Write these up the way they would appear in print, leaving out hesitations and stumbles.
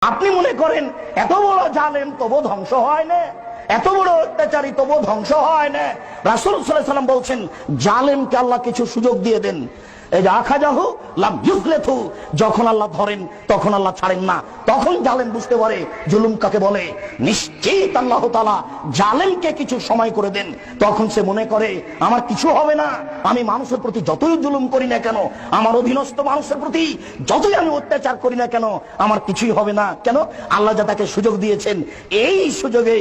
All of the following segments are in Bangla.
আপনি মনে করেন এত বড় জালেম তবু ধ্বংস হয় না, এত বড় অত্যাচারী তবু ধ্বংস হয় না। রাসূল সাল্লাল্লাহু আলাইহি ওয়াসাল্লাম বলছেন জালেমকে আল্লাহ কিছু সুযোগ দিয়ে দেন, এই যে আখাজাহু লাম ইউফলিথু, যখন আল্লাহ ধরেন তখন আল্লাহ ছাড়েন না। তখন জালেম বুঝতে পারে জুলুম কাকে বলে। নিশ্চিত আল্লাহ তাআলা জালেমকে কিছু সময় করে দেন, তখন সে মনে করে আমার কিছু হবে না, আমি মানুষের প্রতি যতই জুলুম করি না কেন, আমার অধীনস্থ মানুষের প্রতি যতই আমি অত্যাচার করি না কেন, আমার কিছুই হবে না। কেন? আল্লাহ যা তাকে সুযোগ দিয়েছেন, এই সুযোগে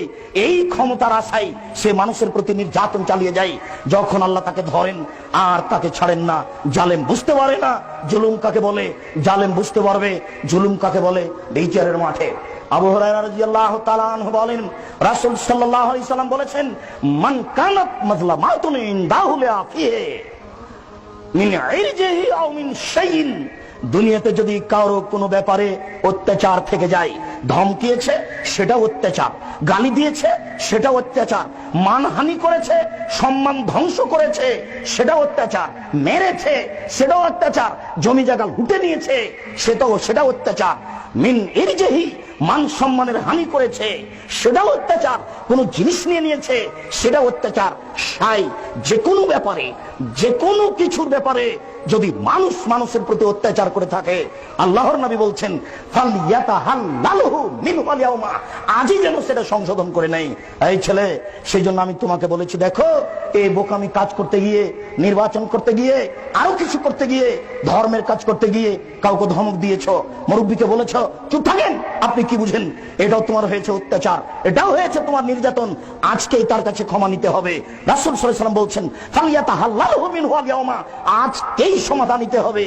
এই ক্ষমতার আশায় সে মানুষের প্রতি নির্যাতন চালিয়ে যায়। যখন আল্লাহ তাকে ধরেন আর তাকে ছাড়েন না, জালেম বুঝতে পারে না জুলুম কাকে বলে। জালেম বুঝতে পারবে জুলুম কাকে বলে বিচারের মাঠে। আবু হুরায়রা রাদিয়াল্লাহু তাআলা আনহু বলেন, রাসূল সাল্লাল্লাহু আলাইহি সাল্লাম বলেছেন, মান কানাত মাজলামাতুন ইনদাহু লিআফিহি মিন ইরজিহি আও মিন শাইইন, দুনিয়াতে যদি কারো কোনো ব্যাপারে অত্যাচার থেকে যায়, ধমকিয়েছে সেটা অত্যাচার, গালি দিয়েছে সেটা অত্যাচার, মানহানি করেছে, সম্মান ধ্বংস করেছে সেটা অত্যাচার, মেরেছে সেটাও অত্যাচার, জমি জায়গা লুটে নিয়েছে সেটা অত্যাচার, মিন ইরজিহি মান সম্মানের হানি করেছে সেটাও অত্যাচার, কোন জিনিস নিয়ে নিয়েছে সেটা অত্যাচার। সাই যে কোনো ব্যাপারে, যে কোনো কিছুর ব্যাপারে যদি মানুষ মানুষের প্রতি অত্যাচার করে থাকে, আল্লাহর নবী বলছেন ফালইয়াতাহাল্লালহু মিনহু আল-ইয়াওমা, আজই যেন সেটা সংশোধন করে নেই। এই ছেলে, সেই জন্য আমি তোমাকে বলেছি, দেখো এই বোকামি কাজ করতে গিয়ে, নির্বাচন করতে গিয়ে, আরো কিছু করতে গিয়ে, ধর্মের কাজ করতে গিয়ে কাউকে ধমক দিয়েছো, মুরব্বীকে বলেছো চুপ থাকেন, আপনি কি বুঝেন? এটাও তোমার হয়েছে অত্যাচার, এটাও হয়েছে তোমার নির্যাতন, আজকেই তার কাছে ক্ষমা নিতে হবে। রাসূল সাল্লাল্লাহু আলাইহি ওয়াসাল্লাম বলছেন ফালইয়াতাহাল্লালহু মিনহু আল-ইয়াওমা, আজকেই সমাধান নিতে হবে।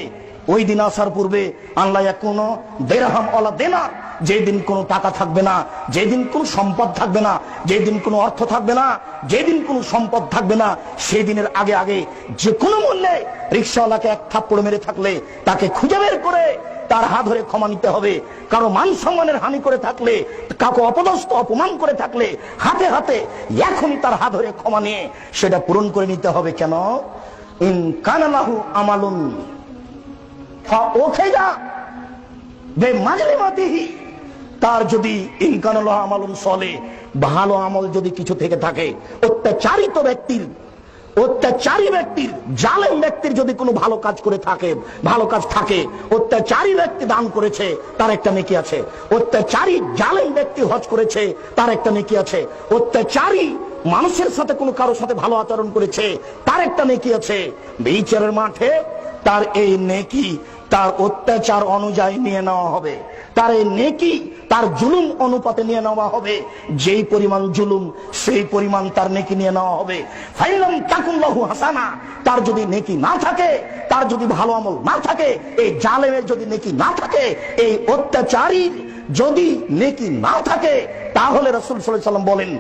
ওই দিন আসার পূর্বে আল্লাহ কোনো দিরহাম ওয়ালা দিনার, যেদিন কোনো টাকা থাকবে না, যেদিন কোনো সম্পদ থাকবে না, যেদিন কোনো অর্থ থাকবে না, যেদিন কোনো সম্পদ থাকবে না, সেই দিনের আগে আগে যে কোনো মূল্যে রিকশাওয়ালাকে এক থাপ্পড় মেরে থাকলে তাকে খুঁজে বের করে তার হাত ধরে ক্ষমা নিতে হবে। কারো মান সম্মানের হানি করে থাকলে, কাউকে অপদস্থ অপমান করে থাকলে হাতে হাতে এখনই তার হাত ধরে ক্ষমা নিয়ে সেটা পূরণ করে নিতে হবে। কেন? ইন কানা লাহু আমালুন ফাউখিযা বিমাজলিমাতিহি, তার যদি ইন কানা লাহু আমালুন সলিহ, ভালো আমল যদি কিছু থেকে থাকে, অত্যাচারিত ব্যক্তির, অত্যাচারী ব্যক্তির, জালেম ব্যক্তির যদি কোনো ভালো কাজ করে থাকে, ভালো কাজ থাকে, অত্যাচারী ব্যক্তি দান করেছে তার একটা নেকি আছে, অত্যাচারী জালেম ব্যক্তি হজ করেছে তার একটা নেকি আছে, অত্যাচারী মানুষের সাথে কোনো কারোর সাথে ভালো আচরণ করেছে তার একটা নেকি আছে। বিচারের মাঠে তার এই নেকি তার অত্যাচার অনুযায়ী নিয়ে নেওয়া হবে, তার এই নেকি তার জুলুম অনুপাতে নিয়ে নেওয়া হবে। যেই পরিমাণ জুলুম সেই পরিমাণ তার নেকি নিয়ে নেওয়া হবে। ফাইলাম তাকুন লাহু হাসানা, তার যদি নেকি না থাকে, তার যদি ভালো আমল না থাকে, এই জালেমের যদি নেকি না থাকে, এই অত্যাচারীর যদি নেকি না থাকে, তাহলে রাসূল সাল্লাল্লাহু আলাইহি ওয়াসাল্লাম বলেন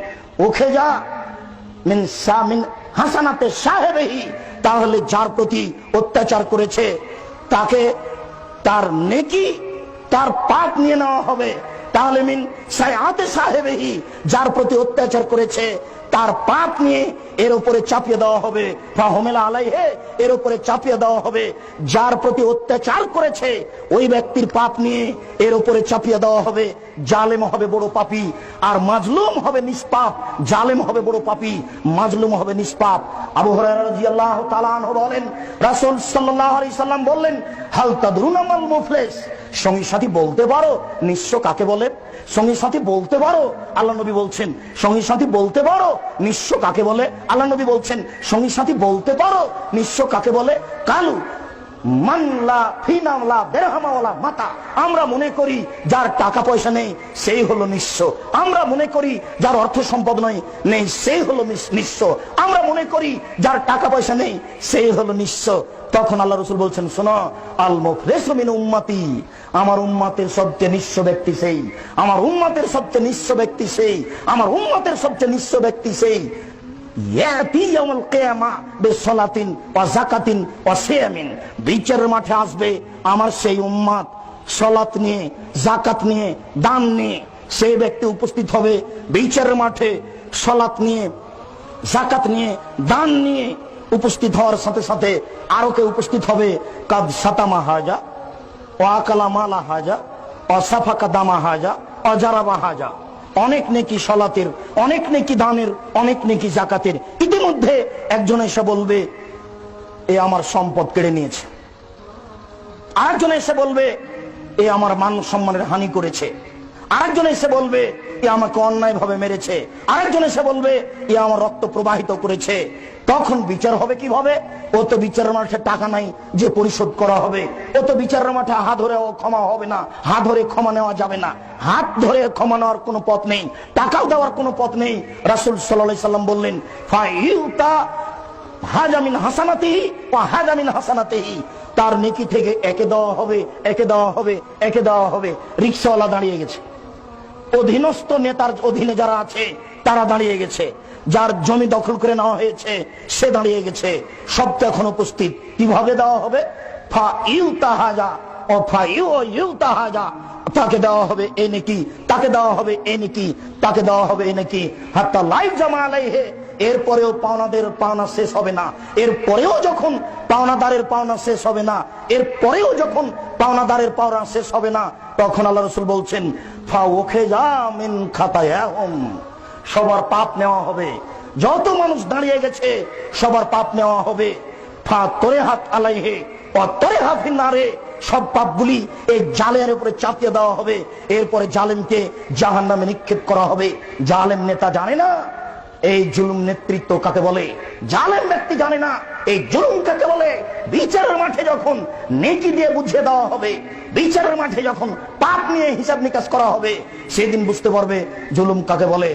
ওখে যা মিন সামিন হাসানাতে সাহেবেহি, তাহলে যার প্রতি অত্যাচার করেছে তাকে তার নেকি তার পাপ নিয়ে নেওয়া হবে। তাহলে মিন সাইয়াতে সাহেবেহি, যার প্রতি অত্যাচার করেছে তার পাপ নিয়ে এর উপরে চাপিয়ে দেওয়া হবে। ফাহুমিলা আলাইহি, এর উপরে চাপিয়ে দেওয়া হবে। যার প্রতি অত্যাচার করেছে ওই ব্যক্তির পাপ নিয়ে এর উপরে চাপিয়ে দেওয়া হবে। জালেম হবে বড় পাপী আর মাজলুম হবে নিষ্পাপ। জালেম হবে বড় পাপী, মাজলুম হবে নিষ্পাপ। আবু হুরায়রা রাদিয়াল্লাহু তাআলা আনহু বলেন, রাসূল সাল্লাল্লাহু আলাইহি সাল্লাম বললেন, হাল তাদরুনা মাল মুফলিস, সঙ্গী সাথী বলতে পারো নিঃস্ব কাকে বলে? সঙ্গী সাথী বলতে পারো? আল্লাহ নবী বলছেন সঙ্গী সাথী বলতে পারো নিঃস্ব কাকে বলে? আল্লাহ নবী বলছেন সঙ্গী সাথী বলতে পারো নিঃস্ব কাকে বলে? কালু মানলা ফিনামলা দেরহামাওয়ালা মাতা, আমরা মনে করি যার টাকা পয়সা নেই সেই হলো নিঃস্ব, আমরা মনে করি যার অর্থ সম্পদ নেই সেই হলো নিঃস্ব, আমরা মনে করি যার টাকা পয়সা নেই সেই হলো নিঃস্ব। তখন আল্লাহ রাসূল বলছেন, শোনো, আল মুফলিসু মিন উম্মতি, আমার উম্মতের সবচেয়ে নিঃস্ব ব্যক্তি সেই, আমার উম্মতের সবচেয়ে নিঃস্ব ব্যক্তি সেই, আমার উম্মতের সবচেয়ে নিঃস্ব ব্যক্তি সেই বিচারের মাঠে আসবে আমার সেই উম্মত, সালাত নিয়ে, যাকাত নিয়ে, দান নিয়ে সেই ব্যক্তি উপস্থিত হবে বিচারের মাঠে। সালাত নিয়ে, যাকাত নিয়ে, দান নিয়ে উপস্থিত হওয়ার সাথে সাথে আরো কেউ উপস্থিত হবে, কাদ সাতামা হাজা ও আকালা মালা হাজা ও অসাফাকা দামা হাজা অজারাবা হাজা, অনেক নেকি সলাতের, অনেক নেকি দানের, অনেক নেকি জাকাতের, ইতিমধ্যে একজন এসে বলবে এ আমার সম্পদ কেড়ে নিয়েছে, আরেকজন এসে বলবে এ আমার মান সম্মানের হানি করেছে, আরেকজন এসে বলবে এ আমাকে অন্যায় ভাবে মেরেছে, আরেকজন এসে বলবে এ আমার রক্ত প্রবাহিত করেছে। তখন বিচার হবে কিভাবে? ও তো বিচারের মাঠে টাকা নাই যে পরিশোধ করা হবে, ও তো বিচারের মাঠে হাত ধরে ক্ষমা হবে না, হাত ধরে ক্ষমা নেওয়া যাবে না, হাত ধরে ক্ষমা নেওয়ার কোনো পথ নেই, টাকাও দেওয়ার কোনো পথ নেই। রাসূল সাল্লাল্লাহু আলাইহি সাল্লাম বললেন ফাইউতা হাজামিন হাসানাতিহি ওয়া হাজামিন হাসানাতিহি, তার নেকি থেকে একে দেওয়া হবে, একে দেওয়া হবে, একে দেওয়া হবে। রিকশাওয়ালা দাঁড়িয়ে গেছে, অধীনস্থ নেতার অধীনে যারা আছে তারা দাঁড়িয়ে গেছে, যার জমি দখল করে নেওয়া হয়েছে সে দাঁড়িয়ে গেছে, সব তো এখন উপস্থিত। কিভাবে দেওয়া হবে? ফাইউতাহাজা ও ফাইউতাহাজা, তাকে দেওয়া হবে এই নেকি, তাকে দেওয়া হবে এই নেকি, তাকে দেওয়া হবে এই নেকি, হাত্তা লাইফ জামা আলাইহে। এরপরেও পাওনাদের পাওনা শেষ হবে না, এরপরেও যখন পাওনাদারের পাওনা শেষ হবে না, এরপরেও যখন পাওনাদারের পাওনা শেষ হবে না, তখন আল্লাহ রাসূল বলছেন ফাওখিযা মিন খাতায়াহুম, সবার পাপ নেওয়া হবে। যত মানুষ দাঁড়িয়ে গেছে সবার পাপ নেওয়া হবে। ফা তরিহাত আলাইহি ওয়া তরিহা ফিন্নারে, সব পাপগুলি এই জালেমের উপরে চাপিয়ে দেওয়া হবে। এরপরে জালেমকে জাহান্নামে নিক্ষেপ করা হবে। জালেম নেতা জানে না এই জুলুম নেতৃত্ব কাকে বলে, জালেম ব্যক্তি জানে না এই জুলুম কাকে বলে। বিচারের মাঠে যখন নেকি দিয়ে বুঝিয়ে দেওয়া হবে, বিচারের মাঠে যখন পাপ নিয়ে হিসাব নিকাশ করা হবে, সেদিন বুঝতে পারবে জুলুম কাকে বলে।